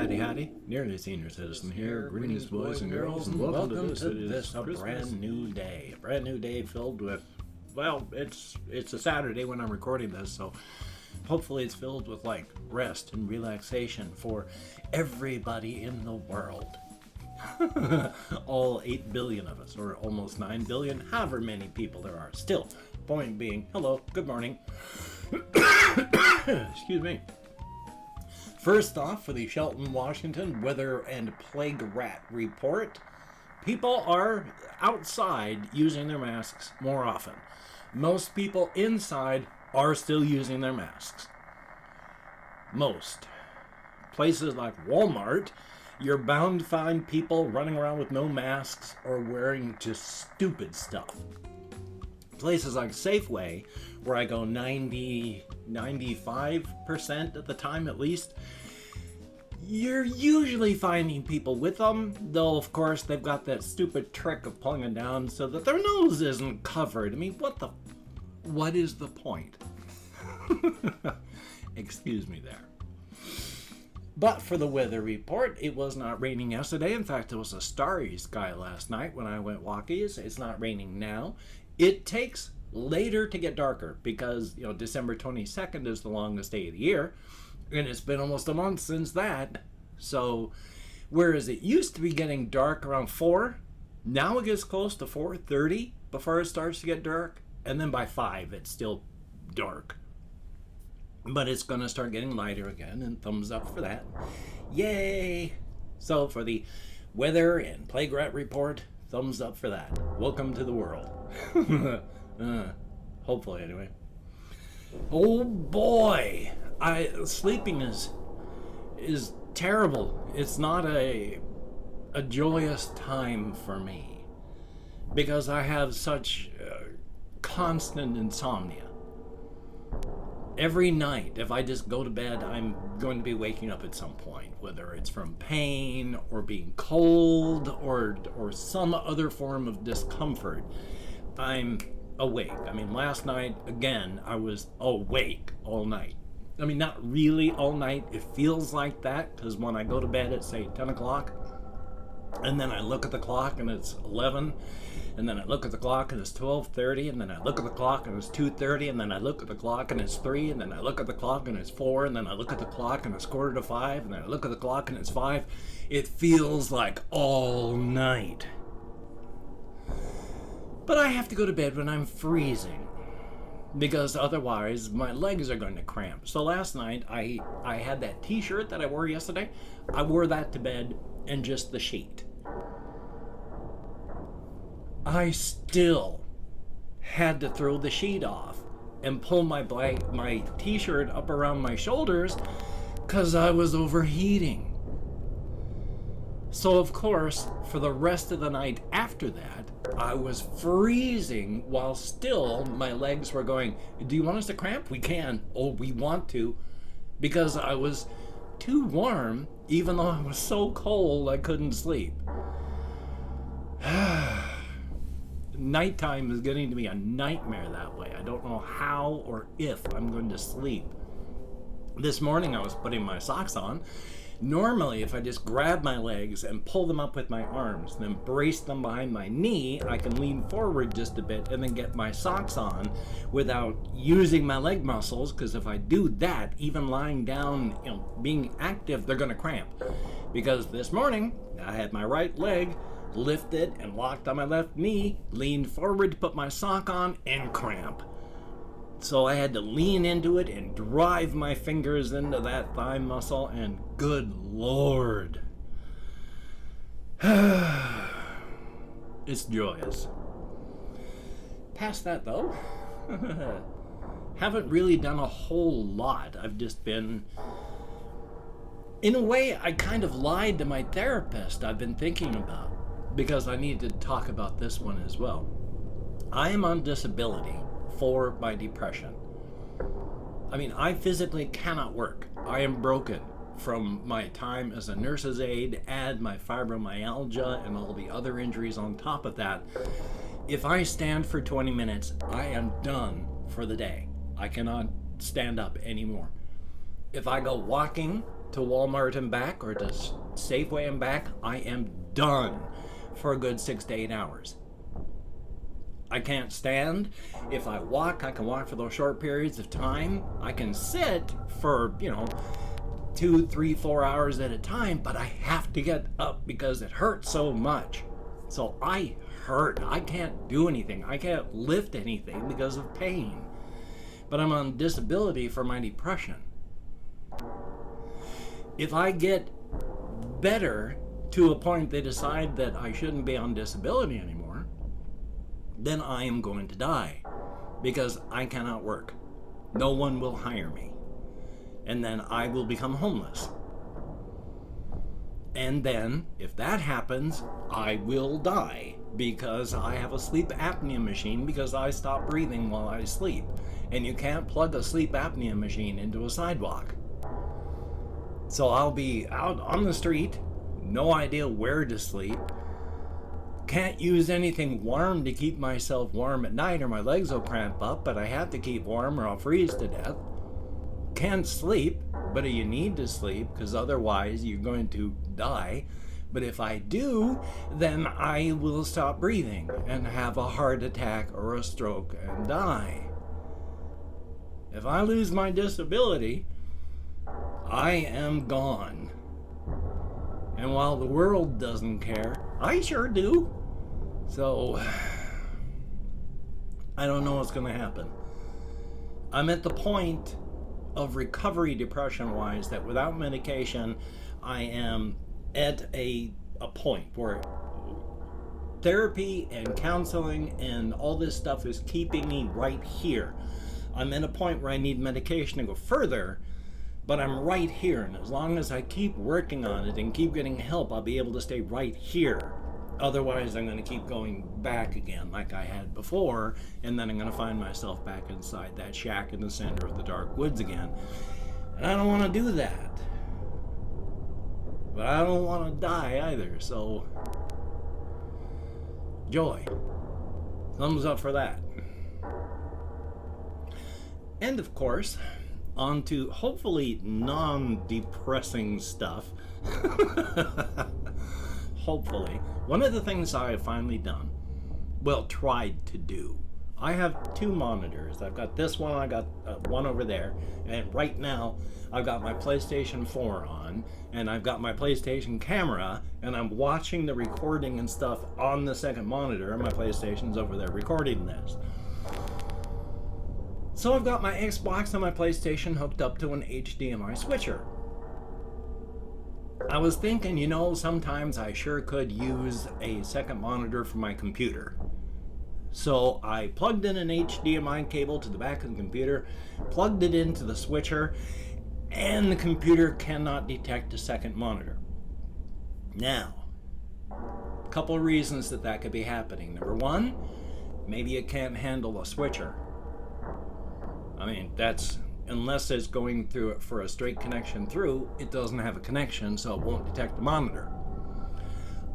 Howdy, Nearly Senior Citizen here. Greetings, boys and girls, and welcome to this brand new day. A brand new day filled with, well, it's a Saturday when I'm recording this, so hopefully it's filled with, like, rest and relaxation for everybody in the world. All 8 billion of us, or almost 9 billion, however many people there are. Still, point being, hello, good morning. Excuse me. First off, for the Shelton, Washington Weather and Plague Rat Report, people are outside using their masks more often. Most people inside are still using their masks. Most. Places like Walmart, you're bound to find people running around with no masks or wearing just stupid stuff. Places like Safeway, where I go 95% of the time at least, you're usually finding people with them, though of course they've got that stupid trick of pulling it down so that their nose isn't covered. I mean, what is the point? Excuse me there. But for the weather report, it was not raining yesterday. In fact, it was a starry sky last night when I went walkies. It's not raining now. It takes later to get darker because, December 22nd is the longest day of the year, and it's been almost a month since that. So, whereas it used to be getting dark around 4, now it gets close to 4:30 before it starts to get dark, and then by 5 it's still dark. But it's going to start getting lighter again, and thumbs up for that. Yay! So, for the weather and plague rat report, thumbs up for that. Welcome to the world. Hopefully, anyway. Oh boy, sleeping is terrible. It's not a joyous time for me because I have such constant insomnia. Every night, if I just go to bed, I'm going to be waking up at some point, whether it's from pain or being cold or some other form of discomfort. I'm awake. I mean, last night, again, I was awake all night. I mean, not really all night. It feels like that because when I go to bed at, say, 10 o'clock, and then I look at the clock and it's 11, and then I look at the clock and it's 12:30, and then I look at the clock and it's 2:30, and then I look at the clock and it's 3, and then I look at the clock and it's 4, and then I look at the clock and it's 4:45, and then I look at the clock and it's 5. It feels like all night. But I have to go to bed when I'm freezing, because otherwise my legs are going to cramp. So last night I had that t-shirt that I wore yesterday. I wore that to bed and just the sheet. I still had to throw the sheet off and pull my t-shirt up around my shoulders because I was overheating. So of course, for the rest of the night after that, I was freezing while still my legs were going, do you want us to cramp? We can. Oh, we want to. Because I was too warm, even though I was so cold I couldn't sleep. Nighttime is getting to be a nightmare that way. I don't know how or if I'm going to sleep. This morning I was putting my socks on. Normally, if I just grab my legs and pull them up with my arms, then brace them behind my knee, I can lean forward just a bit and then get my socks on without using my leg muscles, because if I do that, even lying down, being active, they're going to cramp. Because this morning, I had my right leg lifted and locked on my left knee, leaned forward to put my sock on, and cramp. So I had to lean into it and drive my fingers into that thigh muscle, and good Lord. It's joyous. Past that, though, haven't really done a whole lot. I've just been... In a way, I kind of lied to my therapist I've been thinking about, because I need to talk about this one as well. I am on disability for my depression. I mean, I physically cannot work. I am broken from my time as a nurse's aide, add my fibromyalgia and all the other injuries on top of that. If I stand for 20 minutes, I am done for the day. I cannot stand up anymore. If I go walking to Walmart and back or to Safeway and back, I am done for a good 6 to 8 hours. I can't stand. If I walk, I can walk for those short periods of time. I can sit for, 2, 3, 4 hours at a time, but I have to get up because it hurts so much. So I hurt. I can't do anything. I can't lift anything because of pain. But I'm on disability for my depression. If I get better to a point they decide that I shouldn't be on disability anymore, then I am going to die because I cannot work. No one will hire me. And then I will become homeless. And then, if that happens, I will die because I have a sleep apnea machine because I stop breathing while I sleep. And you can't plug a sleep apnea machine into a sidewalk. So I'll be out on the street, no idea where to sleep. Can't use anything warm to keep myself warm at night or my legs will cramp up, but I have to keep warm or I'll freeze to death. Can't sleep, but you need to sleep because otherwise you're going to die. But if I do, then I will stop breathing and have a heart attack or a stroke and die. If I lose my disability, I am gone. And while the world doesn't care, I sure do. So, I don't know what's going to happen. I'm at the point of recovery depression-wise that without medication, I am at a point where therapy and counseling and all this stuff is keeping me right here. I'm at a point where I need medication to go further, but I'm right here, and as long as I keep working on it and keep getting help, I'll be able to stay right here. Otherwise, I'm going to keep going back again like I had before, and then I'm going to find myself back inside that shack in the center of the dark woods again. And I don't want to do that. But I don't want to die either, so joy. Thumbs up for that. And of course, on to hopefully non-depressing stuff. Hopefully. One of the things I have finally done, tried to do, I have 2 monitors. I've got this one, I got one over there, and right now I've got my PlayStation 4 on, and I've got my PlayStation camera, and I'm watching the recording and stuff on the second monitor, and my PlayStation's over there recording this. So I've got my Xbox and my PlayStation hooked up to an HDMI switcher. I was thinking, sometimes I sure could use a second monitor for my computer. So I plugged in an HDMI cable to the back of the computer, plugged it into the switcher, and the computer cannot detect a second monitor. Now, a couple of reasons that could be happening. Number one, maybe it can't handle a switcher. I mean, unless it's going through it for a straight connection through, it doesn't have a connection, so it won't detect the monitor.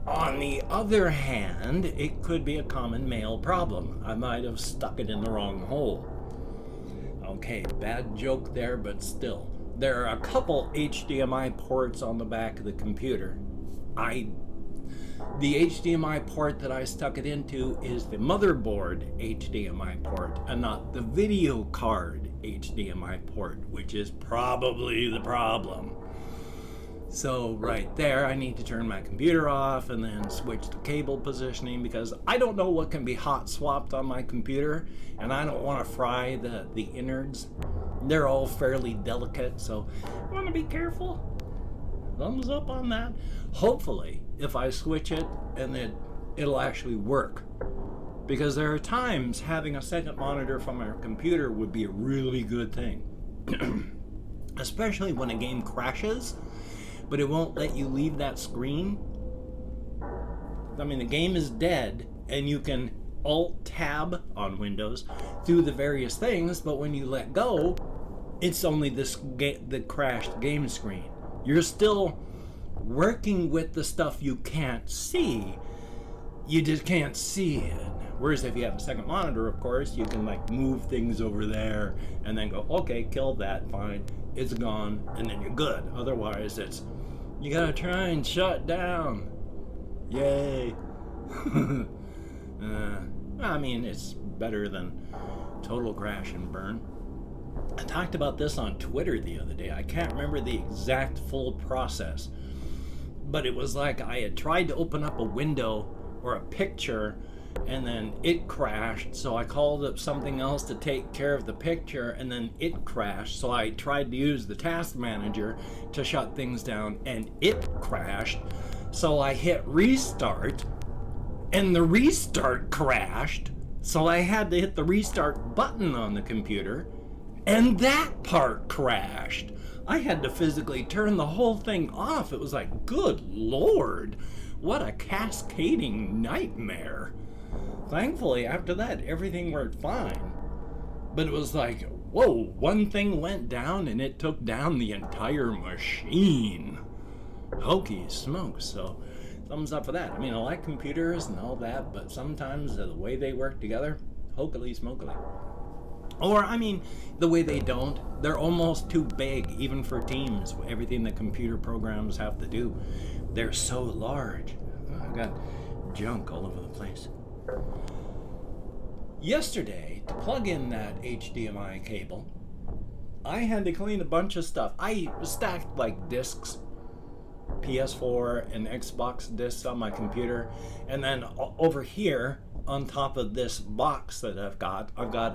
On the other hand, it could be a common male problem. I might have stuck it in the wrong hole. Okay, bad joke there, but still. There are a couple HDMI ports on the back of the computer. The HDMI port that I stuck it into is the motherboard HDMI port and not the video card HDMI port, which is probably the problem. So right there, I need to turn my computer off and then switch the cable positioning because I don't know what can be hot swapped on my computer, and I don't want to fry the innards. They're all fairly delicate, so I want to be careful. Thumbs up on that. Hopefully, if I switch it, and then it'll actually work. Because there are times having a second monitor from our computer would be a really good thing. Especially when a game crashes, but it won't let you leave that screen. I mean, the game is dead, and you can Alt-Tab on Windows through the various things, but when you let go, it's only the crashed game screen. You're still working with the stuff you can't see. You just can't see it. Whereas if you have a second monitor, of course, you can move things over there and then go, okay, kill that, fine. it's gone, and then you're good. Otherwise, it's, you gotta try and shut down. Yay. I mean, it's better than total crash and burn. I talked about this on Twitter the other day. I can't remember the exact full process, but it was like I had tried to open up a window or a picture, and then it crashed, so I called up something else to take care of the picture, and then it crashed, so I tried to use the task manager to shut things down, and it crashed, so I hit restart, and the restart crashed, so I had to hit the restart button on the computer, and that part crashed. I had to physically turn the whole thing off. It was like, good Lord, what a cascading nightmare. Thankfully, after that, everything worked fine. But it was like, whoa, one thing went down and it took down the entire machine. Hokey smokes. So, thumbs up for that. I mean, I like computers and all that, but sometimes the way they work together, hokily smokily. Or, I mean, the way they don't, they're almost too big, even for teams. Everything that computer programs have to do, they're so large. Oh, I've got junk all over the place. Yesterday, to plug in that HDMI cable, I had to clean a bunch of stuff. I stacked like discs, PS4 and Xbox discs on my computer, and then over here on top of this box that I've got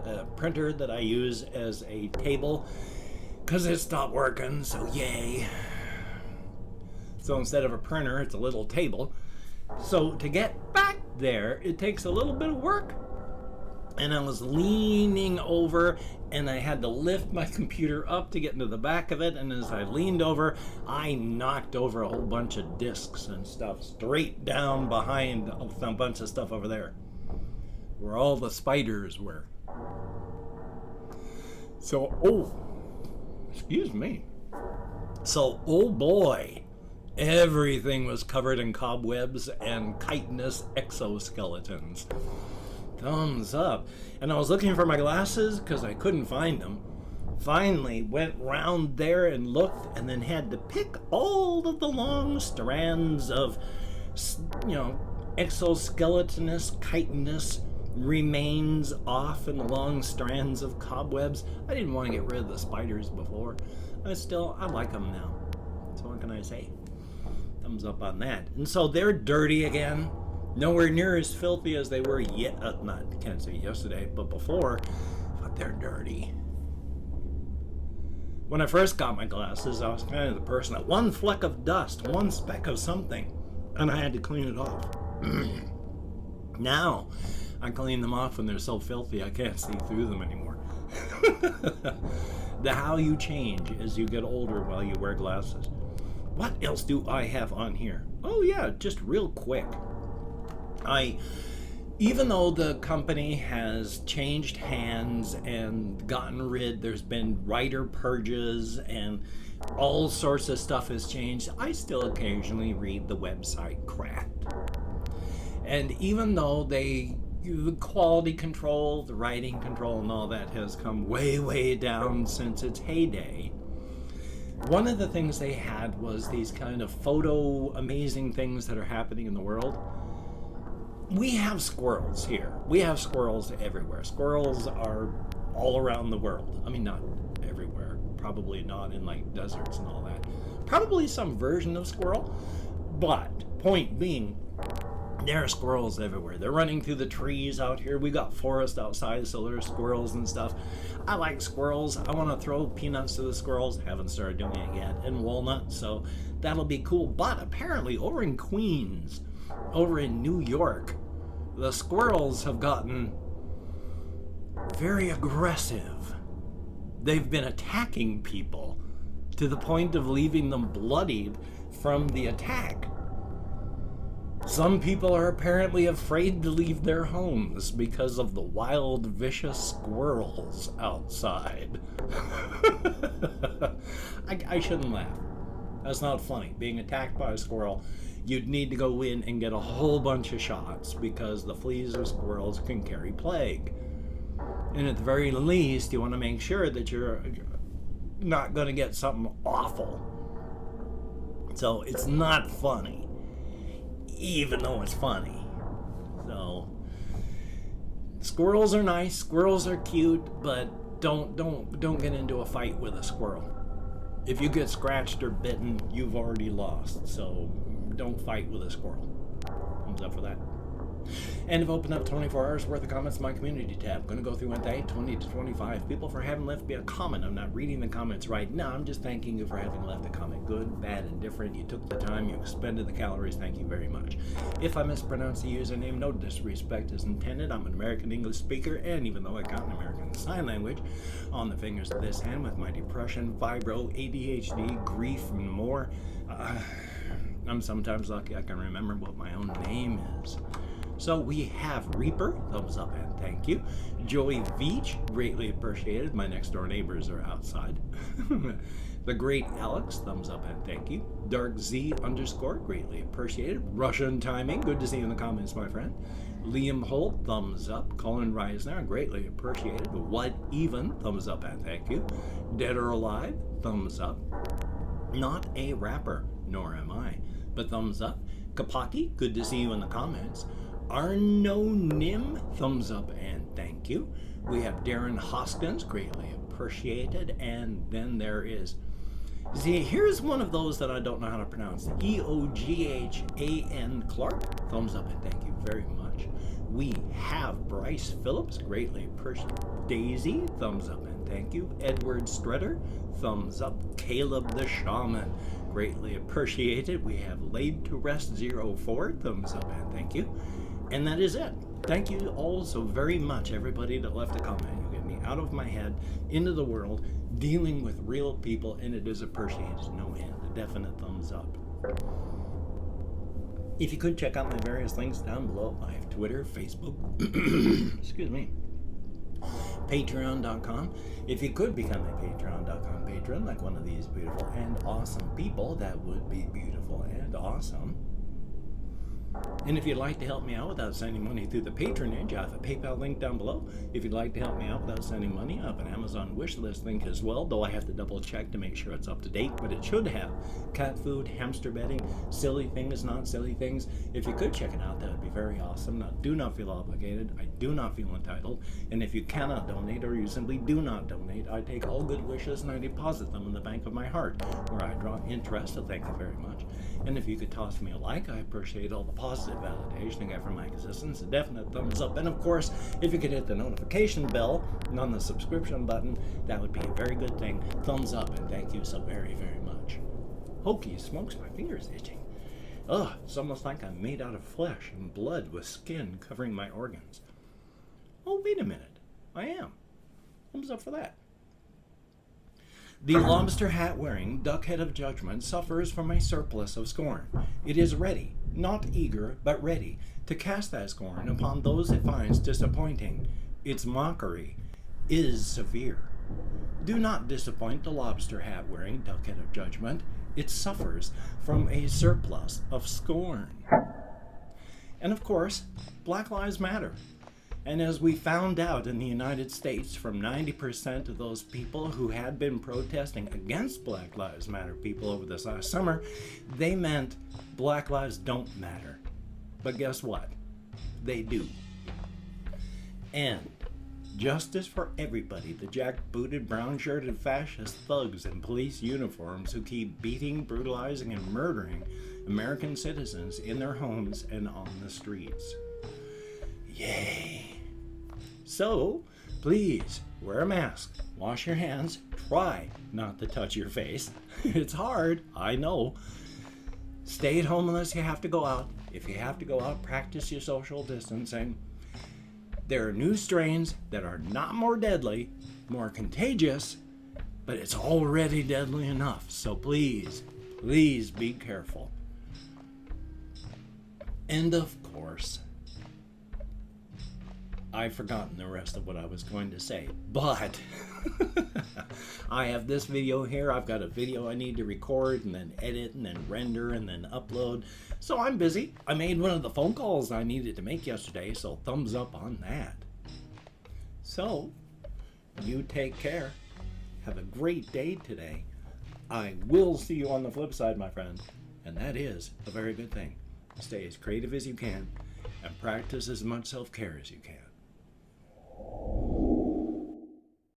a printer that I use as a table because it stopped working, so yay. So instead of a printer, it's a little table. So to get back there, it takes a little bit of work. And I was leaning over, and I had to lift my computer up to get into the back of it, and as I leaned over, I knocked over a whole bunch of discs and stuff straight down behind a bunch of stuff over there, where all the spiders were. So, excuse me. So, oh boy, everything was covered in cobwebs and chitinous exoskeletons. Thumbs up. And I was looking for my glasses because I couldn't find them. Finally went round there and looked, and then had to pick all of the long strands of, exoskeletonous, chitinous remains off in the long strands of cobwebs. I didn't want to get rid of the spiders before. I like them now. So what can I say? Thumbs up on that. And so they're dirty again. Nowhere near as filthy as they were can't say yesterday, but before, but they're dirty. When I first got my glasses, I was kind of the person that one fleck of dust, one speck of something, and I had to clean it off. Now, I clean them off when they're so filthy I can't see through them anymore. How you change as you get older while you wear glasses. What else do I have on here? Oh yeah, just real quick. Even though the company has changed hands and there's been writer purges and all sorts of stuff has changed, I still occasionally read the website Cracked. And even though the quality control, the writing control and all that has come way, way down since its heyday, one of the things they had was these kind of amazing things that are happening in the world. We have squirrels here. We have squirrels everywhere. Squirrels are all around the world. I mean, not everywhere. Probably not in like deserts and all that. Probably some version of squirrel. But point being, there are squirrels everywhere. They're running through the trees out here. We got forest outside, so there's squirrels and stuff. I like squirrels. I want to throw peanuts to the squirrels. Haven't started doing it yet. And walnuts, so that'll be cool. But apparently over in Queens, over in New York, the squirrels have gotten very aggressive. They've been attacking people to the point of leaving them bloodied from the attack. Some people are apparently afraid to leave their homes because of the wild, vicious squirrels outside. I shouldn't laugh. That's not funny. Being attacked by a squirrel, you'd need to go in and get a whole bunch of shots because the fleas of squirrels can carry plague. And at the very least, you want to make sure that you're not going to get something awful. So it's not funny, even though it's funny. So squirrels are nice, squirrels are cute, but don't get into a fight with a squirrel. If you get scratched or bitten, you've already lost. So don't fight with a squirrel. Thumbs up for that. And I've opened up 24 hours worth of comments in my community tab. I'm going to go through and thank 20 to 25 people for having left me a comment. I'm not reading the comments right now. I'm just thanking you for having left a comment. Good, bad, indifferent. You took the time. You expended the calories. Thank you very much. If I mispronounce the username, no disrespect is intended. I'm an American English speaker, and even though I got an American Sign Language on the fingers of this hand with my depression, fibro, ADHD, grief, and more, I'm sometimes lucky I can remember what my own name is. So we have Reaper, thumbs up and thank you. Joey Veach, greatly appreciated. My next door neighbors are outside. The Great Alex, thumbs up and thank you. Dark Z _, greatly appreciated. Russian Timing, good to see you in the comments, my friend. Liam Holt, thumbs up. Colin Reisner, greatly appreciated. What Even, thumbs up and thank you. Dead or Alive, thumbs up. Not a rapper, nor am I, but thumbs up. Kapaki, good to see you in the comments. Arno Nim, thumbs up and thank you. We have Darren Hoskins, greatly appreciated. And then there is, see, here's one of those that I don't know how to pronounce. EOGHAN Clark, thumbs up and thank you very much. We have Bryce Phillips, greatly appreciated. Daisy, thumbs up and thank you. Edward Strutter, thumbs up. Caleb the Shaman, greatly appreciated. We have Laid to Rest 04, thumbs up and thank you. And that is it. Thank you all so very much, everybody that left a comment. You get me out of my head, into the world, dealing with real people, and it is appreciated to no end. A definite thumbs up. If you could check out my various links down below, I have Twitter, Facebook, excuse me, Patreon.com. If you could become a Patreon.com patron, like one of these beautiful and awesome people, that would be beautiful and awesome. And if you'd like to help me out without sending money through the patronage, I have a PayPal link down below. If you'd like to help me out without sending money, I have an Amazon wish list link as well, though I have to double check to make sure it's up to date, but it should have cat food, hamster bedding, silly things, not silly things. If you could check it out, that would be very awesome. Now, do not feel obligated. I do not feel entitled. And if you cannot donate or you simply do not donate, I take all good wishes and I deposit them in the bank of my heart, where I draw interest, so thank you very much. And if you could toss me a like, I appreciate all the positive validation I get from my existence, a definite thumbs up, and of course, if you could hit the notification bell and on the subscription button, that would be a very good thing. Thumbs up, and thank you so very, very much. Hokey smokes, my fingers itching. Ugh, it's almost like I'm made out of flesh and blood with skin covering my organs. Oh, wait a minute. I am. Thumbs up for that. The lobster hat wearing duckhead of judgment suffers from a surplus of scorn. It is ready, not eager, but ready, to cast that scorn upon those it finds disappointing. Its mockery is severe. Do not disappoint the lobster hat wearing duckhead of judgment. It suffers from a surplus of scorn. And of course, Black Lives Matter. And as we found out in the United States, from 90% of those people who had been protesting against Black Lives Matter people over this last summer, they meant Black lives don't matter. But guess what? They do. And justice for everybody, the jackbooted, brown-shirted fascist thugs in police uniforms who keep beating, brutalizing, and murdering American citizens in their homes and on the streets. Yay. So, please, wear a mask, wash your hands, try not to touch your face. It's hard, I know. Stay at home unless you have to go out. If you have to go out, practice your social distancing. There are new strains that are not more deadly, more contagious, but it's already deadly enough. So please, please be careful. And of course, I've forgotten the rest of what I was going to say, but I have this video here. I've got a video I need to record and then edit and then render and then upload. So I'm busy. I made one of the phone calls I needed to make yesterday, so thumbs up on that. So, you take care. Have a great day today. I will see you on the flip side, my friend. And that is a very good thing. Stay as creative as you can and practice as much self-care as you can.